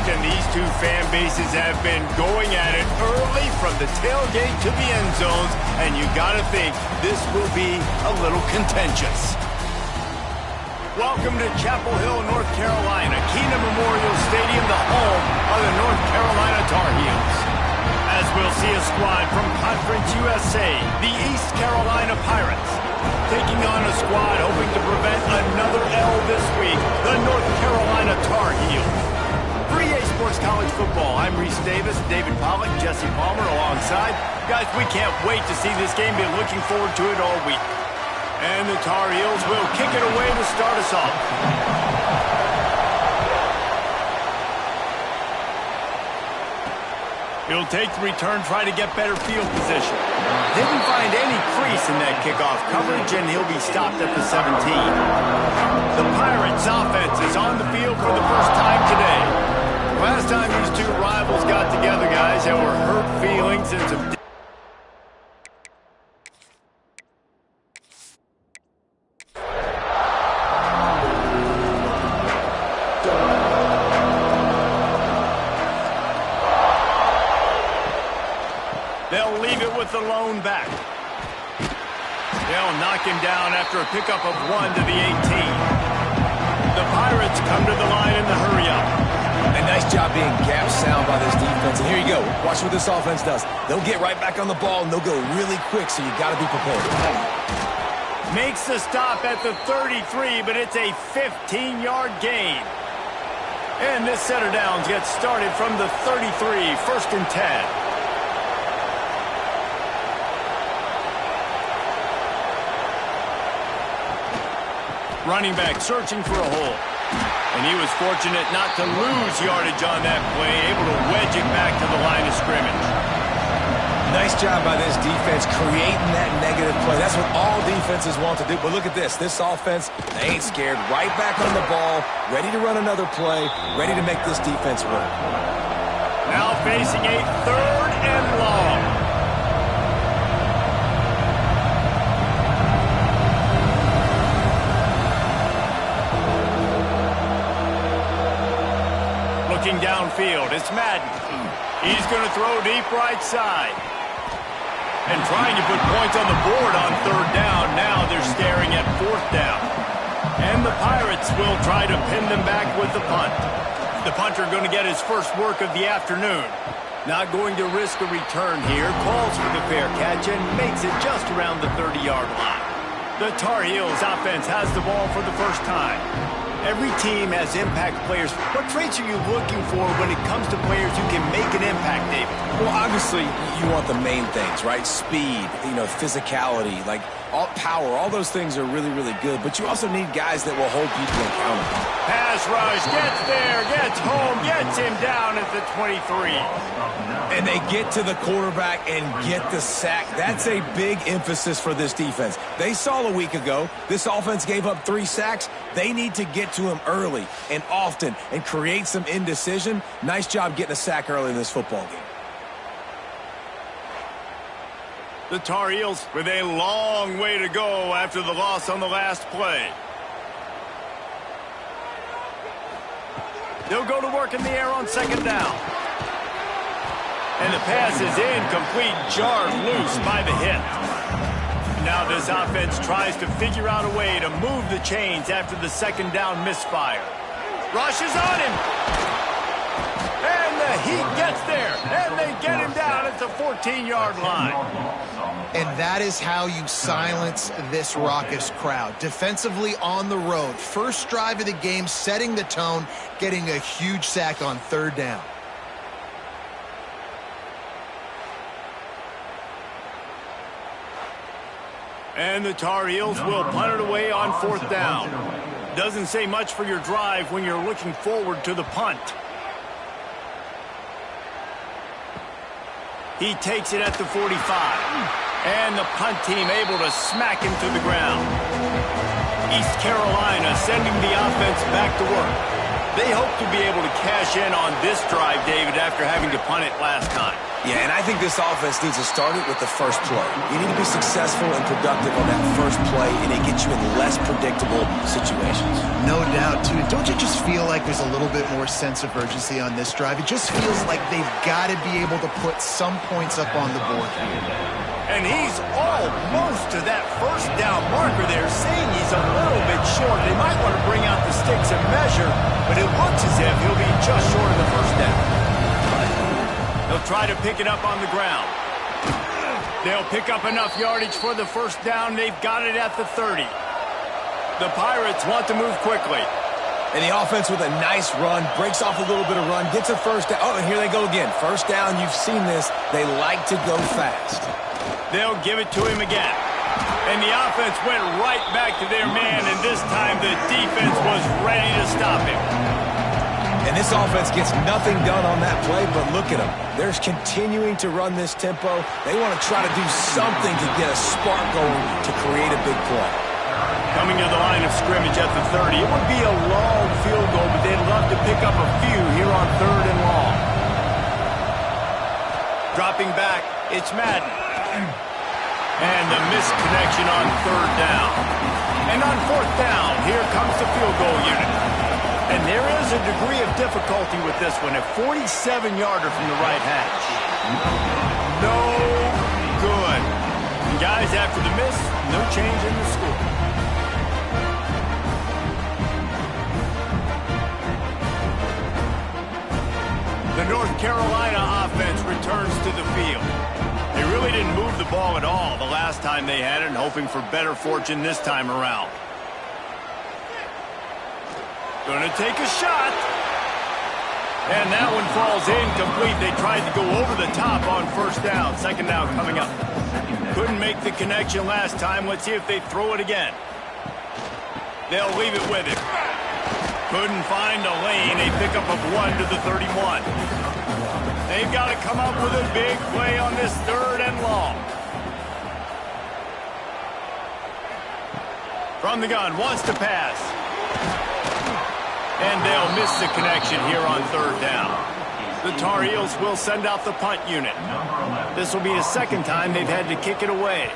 And these two fan bases have been going at it early from the tailgate to the end zones, and you got to think this will be a little contentious. Welcome to Chapel Hill, North Carolina, Kenan Memorial Stadium, the home of the North Carolina Tar Heels. As we'll see a squad from Conference USA, the East Carolina Pirates, taking on a squad hoping to prevent another L this week, the North Carolina Tar Heels. 3A Sports College Football. I'm Reese Davis, David Pollack, Jesse Palmer alongside. Guys, we can't wait to see this game. Been looking forward to it all week. And the Tar Heels will kick it away to start us off. He'll take the return, try to get better field position. Didn't find any crease in that kickoff coverage, and he'll be stopped at the 17. The Pirates offense is on the field for the first time today. Last time these two rivals got together, guys, there were hurt feelings and some... They'll leave it with the lone back. They'll knock him down after a pickup of 1 to the 18. The Pirates come to the line in the hurry-up. A nice job being gap sound by this defense. And here you go. Watch what this offense does. They'll get right back on the ball, and they'll go really quick, so you got to be prepared. Makes the stop at the 33, but it's a 15-yard gain. And this set of downs gets started from the 33, 1st and 10. Running back searching for a hole. And he was fortunate not to lose yardage on that play, able to wedge it back to the line of scrimmage. Nice job by this defense creating that negative play. That's what all defenses want to do. But look at this. This offense, they ain't scared. Right back on the ball, ready to run another play, ready to make this defense work. Now facing a 3rd and long. Looking downfield, it's Madden. He's going to throw deep right side. And trying to put points on the board on 3rd down. Now they're staring at 4th down. And the Pirates will try to pin them back with the punt. The punter going to get his first work of the afternoon. Not going to risk a return here. Calls for the fair catch and makes it just around the 30-yard line. The Tar Heels offense has the ball for the first time. Every team has impact players. What traits are you looking for when it comes to players who can make an impact, David? Well, obviously, you want the main things, right? Speed, physicality, like all power. All those things are really, really good. But you also need guys that will hold people accountable. Pass rush, gets there, gets home, gets him down at the 23. And they get to the quarterback and get the sack. That's a big emphasis for this defense. They saw a week ago, this offense gave up 3 sacks. They need to get to him early and often and create some indecision. Nice job getting a sack early in this football game. The Tar Heels with a long way to go after the loss on the last play. They'll go to work in the air on 2nd down. And the pass is incomplete, jarred loose by the hit. Now this offense tries to figure out a way to move the chains after the 2nd down misfire. Rushes on him. And the He gets there, and they get him down at the 14-yard line. And that is how you silence this raucous crowd. Defensively on the road. First drive of the game, setting the tone, getting a huge sack on third down. And the Tar Heels will punt it away on fourth down. Doesn't say much for your drive when you're looking forward to the punt. He takes it at the 45. And the punt team able to smack him to the ground. East Carolina sending the offense back to work. They hope to be able to cash in on this drive, David, after having to punt it last time. Yeah, and I think this offense needs to start it with the first play. You need to be successful and productive on that first play, and it gets you in less predictable situations. No doubt, too. Don't you just feel like there's a little bit more sense of urgency on this drive? It just feels like they've got to be able to put some points up on the board. And he's almost to that first down marker there, saying he's a little bit short. They might want to bring out the sticks and measure, but it looks as if he'll be just short of the first down. They'll try to pick it up on the ground. They'll pick up enough yardage for the first down. They've got it at the 30. The Pirates want to move quickly. And the offense with a nice run, breaks off a little bit of run, gets a first down. Oh, and here they go again. First down, you've seen this. They like to go fast. They'll give it to him again. And the offense went right back to their man, and this time the defense was ready to stop him. And this offense gets nothing done on that play, but look at them. They're continuing to run this tempo. They want to try to do something to get a spark going to create a big play. Coming to the line of scrimmage at the 30. It would be a long field goal, but they'd love to pick up a few here on third and long. Dropping back, it's Madden. And the missed connection on third down. And on fourth down, here comes the field goal unit. And there is a degree of difficulty with this one. A 47-yarder from the right hash. No good. And guys, after the miss, no change in the score. The North Carolina offense returns to the field. They really didn't move the ball at all the last time they had it, and hoping for better fortune this time around. Gonna take a shot. And that one falls incomplete. They tried to go over the top on first down. Second down coming up. Couldn't make the connection last time. Let's see if they throw it again. They'll leave it with him. Couldn't find a lane. A pickup of 1 to the 31. They've got to come up with a big play on this third and long. From the gun, wants to pass. And they'll miss the connection here on third down. The Tar Heels will send out the punt unit. This will be the second time they've had to kick it away.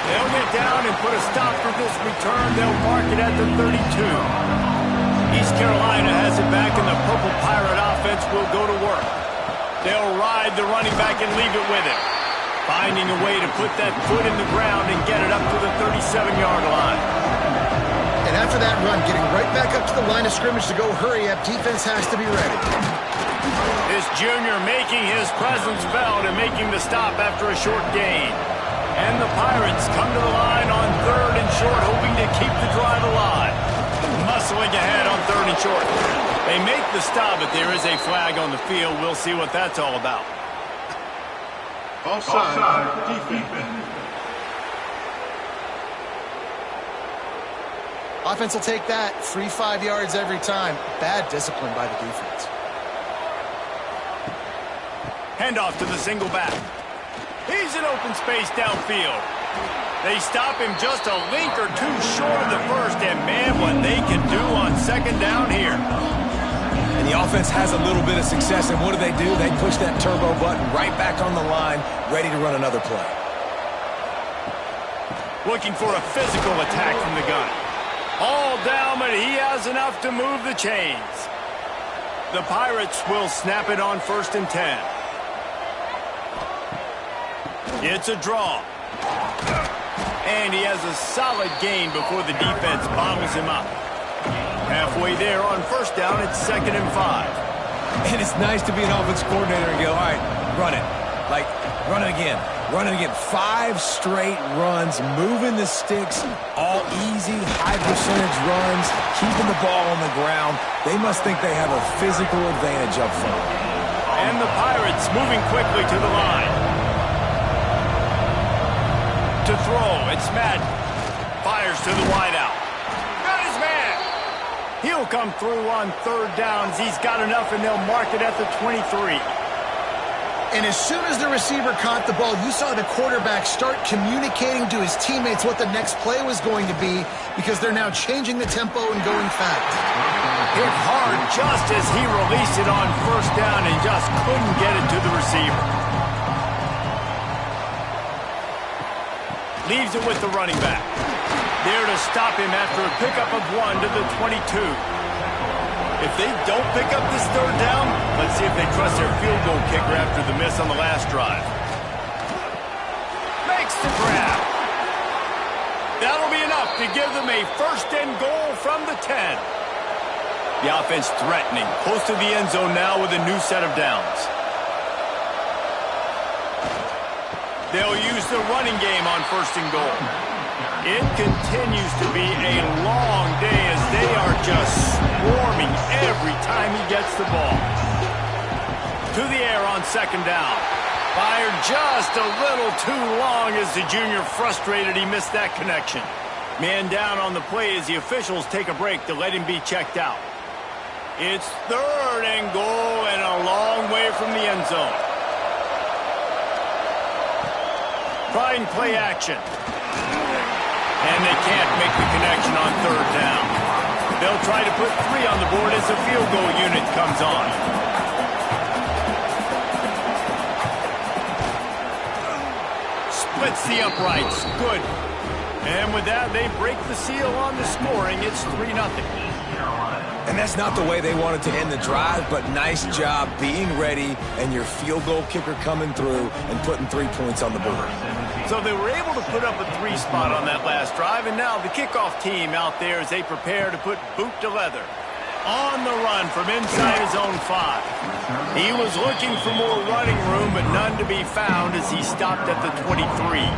They'll get down and put a stop for this return. They'll mark it at the 32. East Carolina has it back, and the Purple Pirate offense will go to work. They'll ride the running back and leave it with him. Finding a way to put that foot in the ground and get it up to the 37-yard line. And after that run, getting right back up to the line of scrimmage to go hurry up, defense has to be ready. This junior making his presence felt and making the stop after a short gain. And the Pirates come to the line on third and short, hoping to keep the drive alive. Muscling ahead on third and short. They make the stop, but there is a flag on the field. We'll see what that's all about. Offside, defense. Offense will take that. Free 5 yards every time. Bad discipline by the defense. Handoff to the single back. He's in open space downfield. They stop him just a link or two short of the first, and man, what they can do on second down here. And the offense has a little bit of success, and what do? They push that turbo button right back on the line, ready to run another play. Looking for a physical attack from the gun. All down, but he has enough to move the chains. The Pirates will snap it on 1st and 10. It's a draw. And he has a solid gain before the defense bottles him up. Halfway there on first down, it's 2nd and 5. And it's nice to be an offense coordinator and go, all right, run it. Like, run it again. Run it again. 5 straight runs, moving the sticks, all easy, high percentage runs, keeping the ball on the ground. They must think they have a physical advantage up front. And the Pirates moving quickly to the line. To throw, it's Madden. Fires to the wideout. Got his man. He'll come through on 3rd downs. He's got enough, and they'll mark it at the 23. And as soon as the receiver caught the ball, you saw the quarterback start communicating to his teammates what the next play was going to be because they're now changing the tempo and going fast. Hit hard just as he released it on 1st down and just couldn't get it to the receiver. Leaves it with the running back. There to stop him after a pickup of 1 to the 22. If they don't pick up this 3rd down, let's see if they trust their field goal kicker after the miss on the last drive. Makes the grab. That'll be enough to give them a 1st and goal from the 10. The offense threatening, close to the end zone now with a new set of downs. They'll use the running game on 1st and goal. It continues to be a long day as they are just swarming every time he gets the ball. To the air on 2nd down. Fired just a little too long as the junior frustrated he missed that connection. Man down on the play as the officials take a break to let him be checked out. It's 3rd and goal and a long way from the end zone. Trying play action. And they can't make the connection on 3rd down. They'll try to put 3 on the board as the field goal unit comes on. Splits the uprights. Good. And with that, they break the seal on the scoring. It's 3-0. And that's not the way they wanted to end the drive, but nice job being ready and your field goal kicker coming through and putting 3 points on the board. So they were able to put up a 3 spot on that last drive, and now the kickoff team out there as they prepare to put boot to leather. On the run from inside his own 5. He was looking for more running room, but none to be found as he stopped at the 23.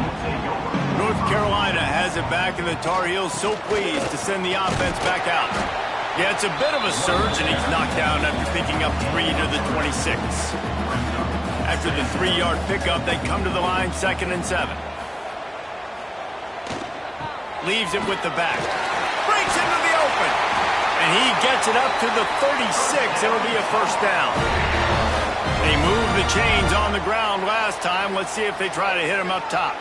North Carolina has it back, and the Tar Heels so pleased to send the offense back out. Yeah, it's a bit of a surge, and he's knocked down after picking up 3 to the 26. After the 3-yard pickup, they come to the line 2nd and 7. Leaves it with the back. Breaks into the open. And he gets it up to the 36. It'll be a 1st down. They moved the chains on the ground last time. Let's see if they try to hit him up top.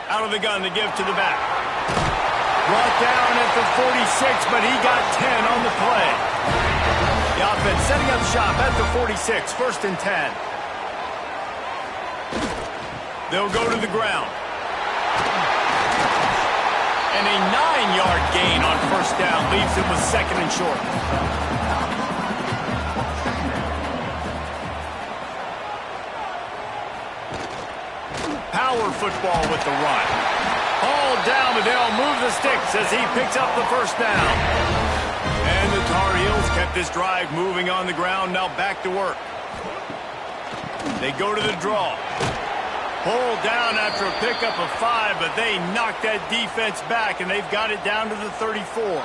Out of the gun to give to the back. Brought down at the 46, but he got 10 on the play. The offense setting up shop at the 46, 1st and 10. They'll go to the ground. And a 9-yard gain on 1st down leaves him with 2nd and short. Power football with the run. Ball down, but they'll move the sticks as he picks up the 1st down. And the Tar Heels kept this drive moving on the ground, now back to work. They go to the draw. Pulled down after a pickup of 5, but they knocked that defense back, and they've got it down to the 34.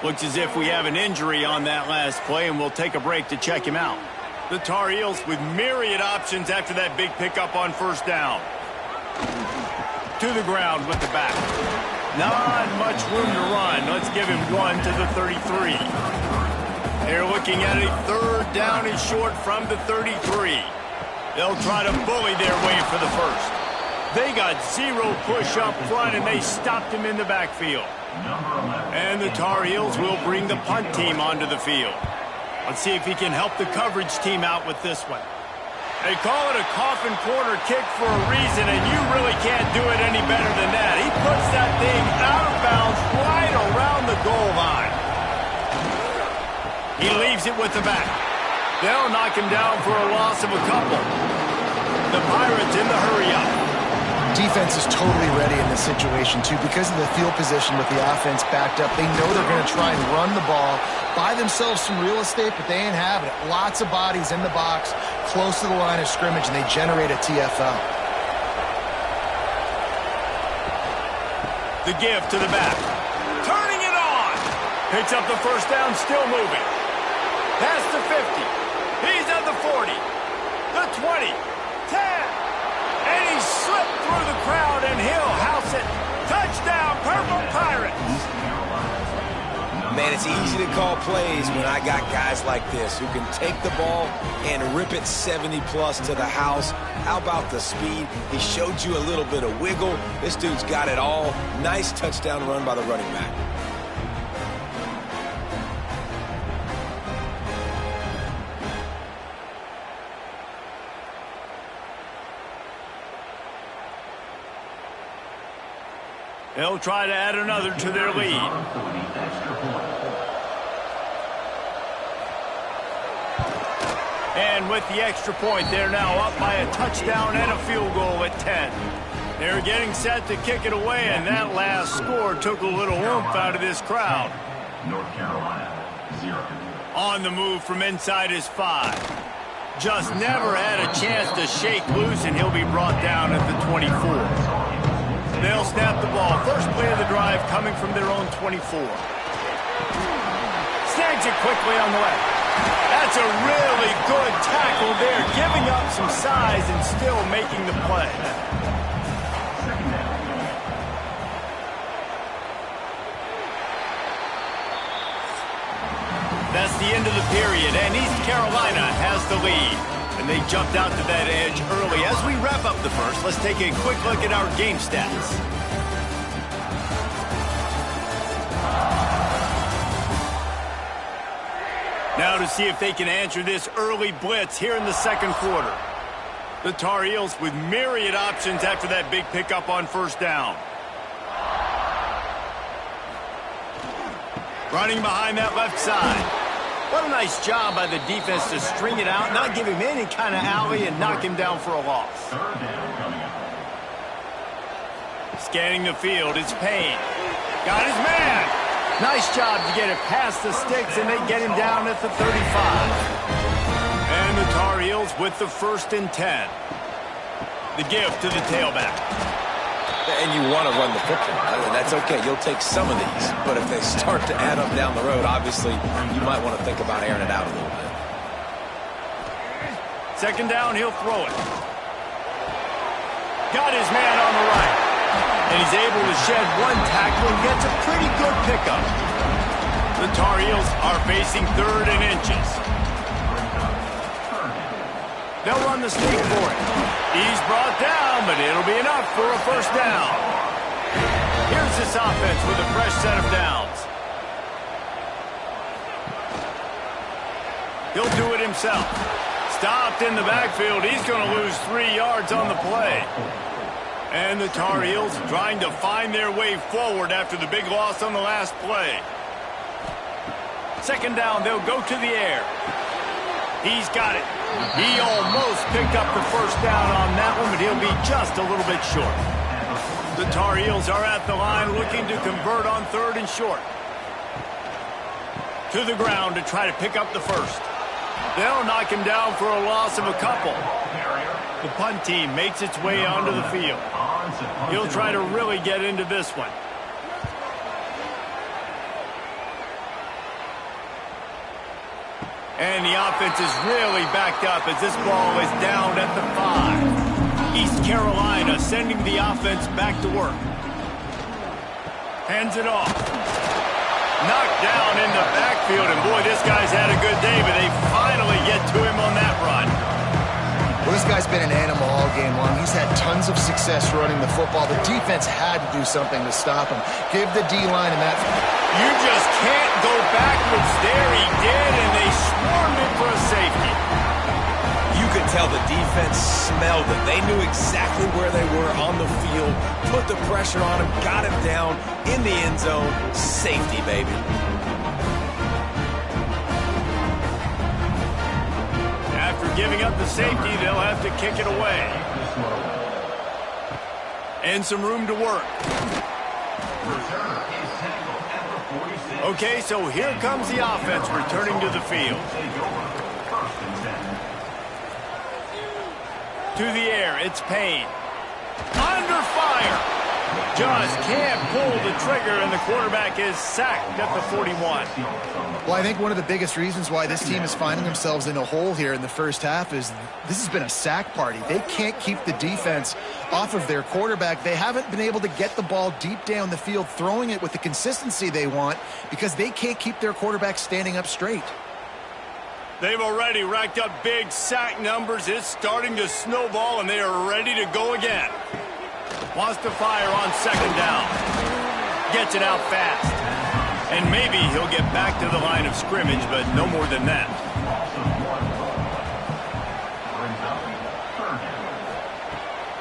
Looks as if we have an injury on that last play, and we'll take a break to check him out. The Tar Heels with myriad options after that big pickup on 1st down. To the ground with the back. Not much room to run. Let's give him 1 to the 33. They're looking at a 3rd down and short from the 33. They'll try to bully their way for the 1st. They got 0 push up front, and they stopped him in the backfield. And the Tar Heels will bring the punt team onto the field. Let's see if he can help the coverage team out with this one. They call it a coffin corner kick for a reason, and you really can't do it any better than that. He puts that thing out of bounds right around the goal line. He leaves it with the back. They'll knock him down for a loss of a couple. The Pirates in the hurry up. Defense is totally ready in this situation, too, because of the field position with the offense backed up. They know they're going to try and run the ball, buy themselves some real estate, but they ain't having it. Lots of bodies in the box, close to the line of scrimmage, and they generate a TFL. The give to the back. Turning it on. Picks up the first down, still moving. Past the 50. He's at the 40. The 20. 10. And he slipped through the crowd, and he'll house it. Touchdown, Purple Pirates. Man, it's easy to call plays when I got guys like this who can take the ball and rip it 70-plus to the house. How about the speed? He showed you a little bit of wiggle. This dude's got it all. Nice touchdown run by the running back. They'll try to add another to their lead. And with the extra point, they're now up by a touchdown and a field goal at 10. They're getting set to kick it away, and that last score took a little oomph out of this crowd. North Carolina, 0. On the move from inside his 5. Just never had a chance to shake loose, and he'll be brought down at the 24. They'll snap the ball. First play of the drive coming from their own 24. Snags it quickly on the left. That's a really good tackle there, giving up some size and still making the play. That's the end of the period, and East Carolina has the lead. And they jumped out to that edge early. As we wrap up the first, let's take a quick look at our game stats. Now to see if they can answer this early blitz here in the second quarter. The Tar Heels with myriad options after that big pickup on first down. Running behind that left side. What a nice job by the defense to string it out, not give him any kind of alley, and knock him down for a loss. Scanning the field, it's Payne. Got his man. Nice job to get it past the sticks, and they get him down at the 35. And the Tar Heels with the 1st and 10. The give to the tailback. And you want to run the football. That's okay. You'll take some of these. But if they start to add up down the road, obviously, you might want to think about airing it out a little bit. Second down, he'll throw it. Got his man on the right. And he's able to shed one tackle and gets a pretty good pickup. The Tar Heels are facing 3rd and inches. They'll run the sneak for it. He's brought down, but it'll be enough for a first down. Here's this offense with a fresh set of downs. He'll do it himself. Stopped in the backfield. He's going to lose 3 yards on the play. And the Tar Heels trying to find their way forward after the big loss on the last play. Second down, they'll go to the air. He's got it. He almost picked up the first down on that one, but he'll be just a little bit short. The Tar Heels are at the line looking to convert on 3rd and short. To the ground to try to pick up the first. They'll knock him down for a loss of a couple. The punt team makes its way onto the field. He'll try to really get into this one. And the offense is really backed up as this ball is down at the 5. East Carolina sending the offense back to work. Hands it off. Knocked down in the backfield, and boy, this guy's had a good day, but they finally get to him on that run. Well, this guy's been an animal all game long. He's had tons of success running the football. The defense had to do something to stop him. Give the D-line and that. You just can't go backwards there. He did, and they swarmed him for a safety. You could tell the defense smelled it. They knew exactly where they were on the field, put the pressure on him, got him down in the end zone. Safety, baby. After giving up the safety, they'll have to kick it away. And some room to work. Okay, so here comes the offense returning to the field. To the air, it's Payne. Under fire. Just can't pull the trigger, and the quarterback is sacked at the 41. Well, I think one of the biggest reasons why this team is finding themselves in a hole here in the first half is this has been a sack party. They can't keep the defense off of their quarterback. They haven't been able to get the ball deep down the field, throwing it with the consistency they want because they can't keep their quarterback standing up straight. They've already racked up big sack numbers. It's starting to snowball, and they are ready to go again. Wants to fire on second down. Gets it out fast. And maybe he'll get back to the line of scrimmage, but no more than that.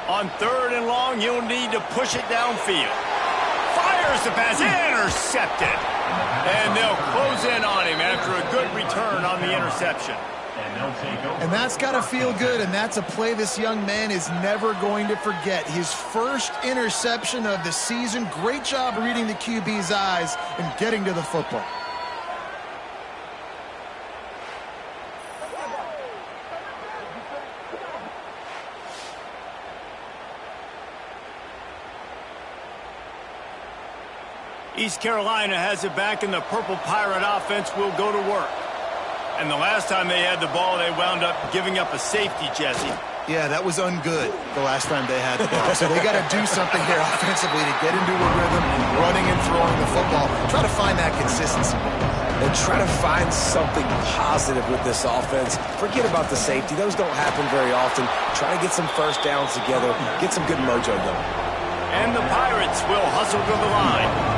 On third and long, you'll need to push it downfield. Fires the pass. Intercepted. And they'll close in on him after a good return on the interception. And that's got to feel good, and that's a play this young man is never going to forget. His first interception of the season. Great job reading the QB's eyes and getting to the football. East Carolina has it back, and the Purple Pirate offense will go to work. And the last time they had the ball, they wound up giving up a safety, Jesse. Yeah, that was ungood the last time they had the ball. So they got to do something here offensively to get into a rhythm, running and throwing the football. Try to find that consistency. And try to find something positive with this offense. Forget about the safety. Those don't happen very often. Try to get some first downs together. Get some good mojo going. And the Pirates will hustle to the line.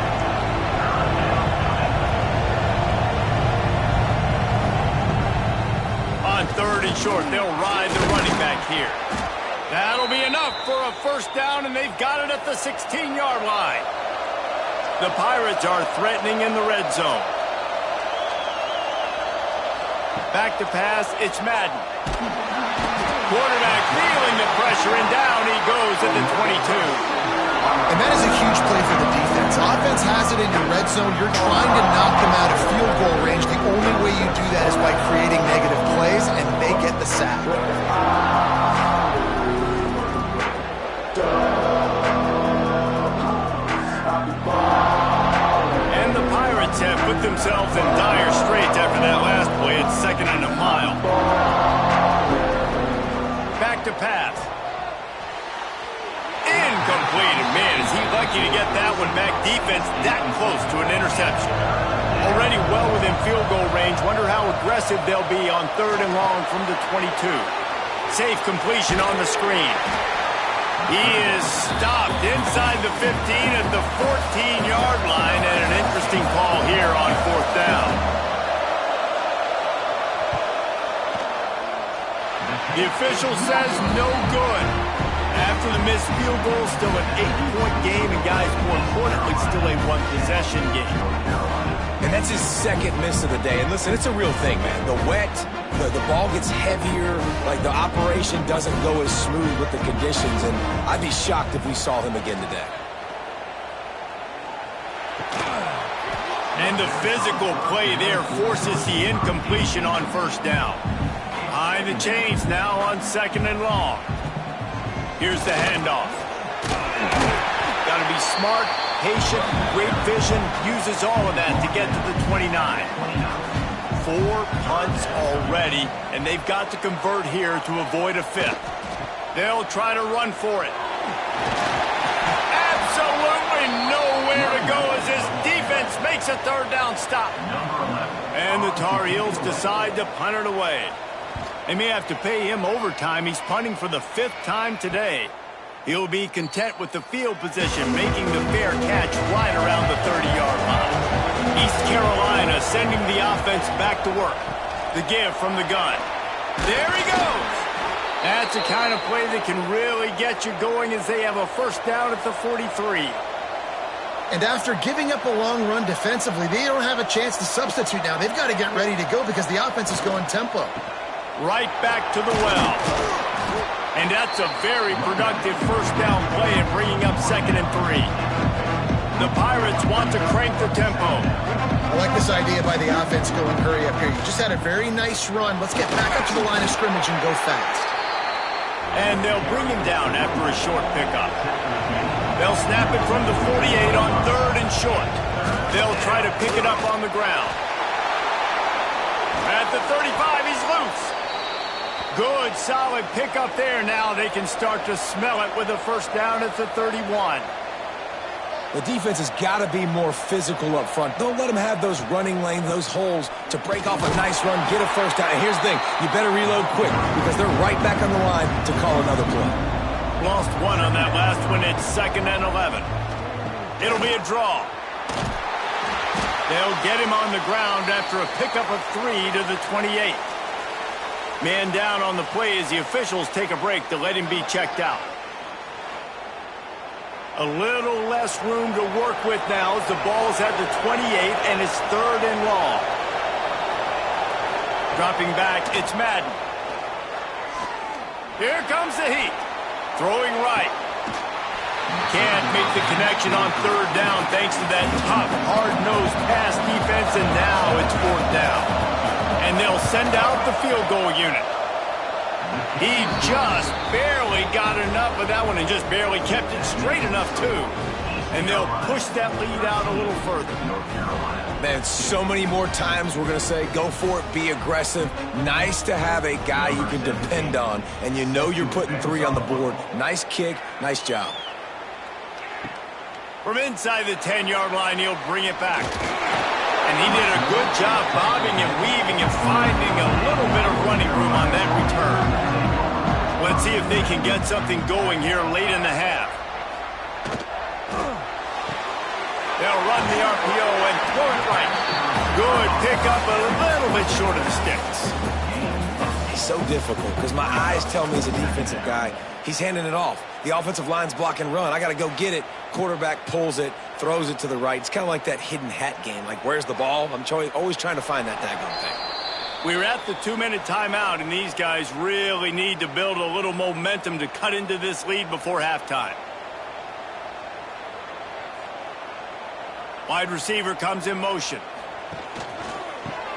On third and short, they'll ride the running back here. That'll be enough for a first down, and they've got it at the 16-yard line. The Pirates are threatening in the red zone. Back to pass, it's Madden. Quarterback feeling the pressure, and down he goes at the 22. And that is a huge play for the defense. Offense has it in your red zone. You're trying to knock them out of field goal range. The only way you do that is by creating negative plays, and they get the sack. And the Pirates have put themselves in dire straits after that last play. It's second and a mile. Back to pass. Incomplete. And man, is he lucky to get that one back. Defense that close to an interception. Already well within field goal range. Wonder how aggressive they'll be on third and long from the 22. Safe completion on the screen. He is stopped inside the 15 at the 14-yard line, and an interesting call here on fourth down. The official says no good. After the missed field goal, still an 8-point game, and guys, more importantly, still a one-possession game. And that's his second miss of the day. And listen, it's a real thing, man. The wet, the ball gets heavier, like the operation doesn't go as smooth with the conditions, and I'd be shocked if we saw him again today. And the physical play there forces the incompletion on first down. Behind the chains now on second and long. Here's the handoff. Got to be smart, patient, great vision. Uses all of that to get to the 29. 4 punts already, and they've got to convert here to avoid a fifth. They'll try to run for it. Absolutely nowhere to go as this defense makes a third down stop. And the Tar Heels decide to punt it away. They may have to pay him overtime. He's punting for the 5th time today. He'll be content with the field position, making the fair catch right around the 30-yard line. East Carolina sending the offense back to work. The give from the gun. There he goes. That's the kind of play that can really get you going as they have a first down at the 43. And after giving up a long run defensively, they don't have a chance to substitute now. They've got to get ready to go because the offense is going tempo. Right back to the well. And that's a very productive first down play and bringing up 2nd and 3. The Pirates want to crank the tempo. I like this idea by the offense going hurry up here. You just had a very nice run. Let's get back up to the line of scrimmage and go fast. And they'll bring him down after a short pickup. They'll snap it from the 48 on 3rd and short. They'll try to pick it up on the ground. At the 35, he's loose. Good, solid pickup there. Now they can start to smell it with a first down at the 31. The defense has got to be more physical up front. Don't let them have those running lanes, those holes to break off a nice run, get a first down. And here's the thing, you better reload quick because they're right back on the line to call another play. Lost one on that last one. It's 2nd and 11. It'll be a draw. They'll get him on the ground after a pickup of 3 to the 28. Man down on the play as the officials take a break to let him be checked out. A little less room to work with now as the ball's at the 28 and it's 3rd and long. Dropping back, it's Madden. Here comes the heat. Throwing right. Can't make the connection on 3rd down thanks to that tough, hard-nosed pass defense, and now it's 4th down. And they'll send out the field goal unit. He just barely got enough of that one and just barely kept it straight enough, too. And they'll push that lead out a little further. Man, so many more times we're going to say, go for it, be aggressive. Nice to have a guy you can depend on, and you know you're putting 3 on the board. Nice kick, nice job. From inside the 10-yard line, he'll bring it back. And he did a good job bobbing and weaving and finding a little bit of running room on that return. Let's see if they can get something going here late in the half. They'll run the RPO and throw it right. Good pickup, a little bit short of the sticks. It's so difficult because my eyes tell me he's a defensive guy. He's handing it off. The offensive line's block and run. I got to go get it. Quarterback pulls it, throws it to the right. It's kind of like that hidden hat game. Like, where's the ball? I'm always trying to find that daggone thing. We're at the 2-minute timeout, and these guys really need to build a little momentum to cut into this lead before halftime. Wide receiver comes in motion.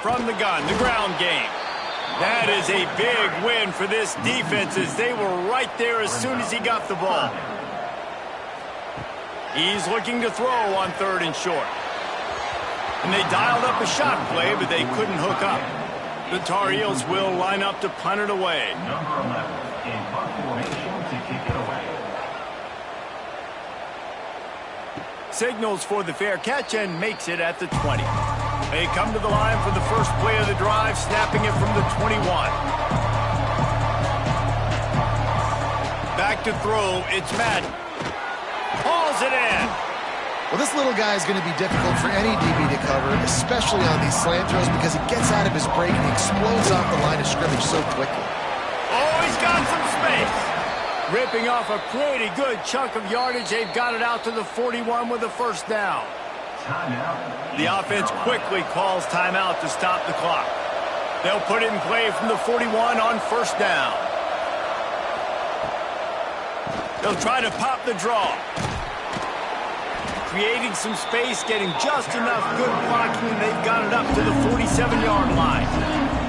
From the gun, the ground game. That is a big win for this defense as they were right there as soon as he got the ball. He's looking to throw on 3rd and short. And they dialed up a shot play, but they couldn't hook up. The Tar Heels will line up to punt it away. Number 11 in punt formation to kick it away. Signals for the fair catch and makes it at the 20. They come to the line for the first play of the drive, snapping it from the 21. Back to throw, it's Madden. Hauls it in. Well, this little guy is going to be difficult for any DB to cover, especially on these slant throws because he gets out of his break and he explodes off the line of scrimmage so quickly. Oh, he's got some space. Ripping off a pretty good chunk of yardage. They've got it out to the 41 with a first down. Timeout. The offense quickly calls timeout to stop the clock. They'll put it in play from the 41 on first down. They'll try to pop the draw. Creating some space, getting just enough good blocking, and they've got it up to the 47-yard line.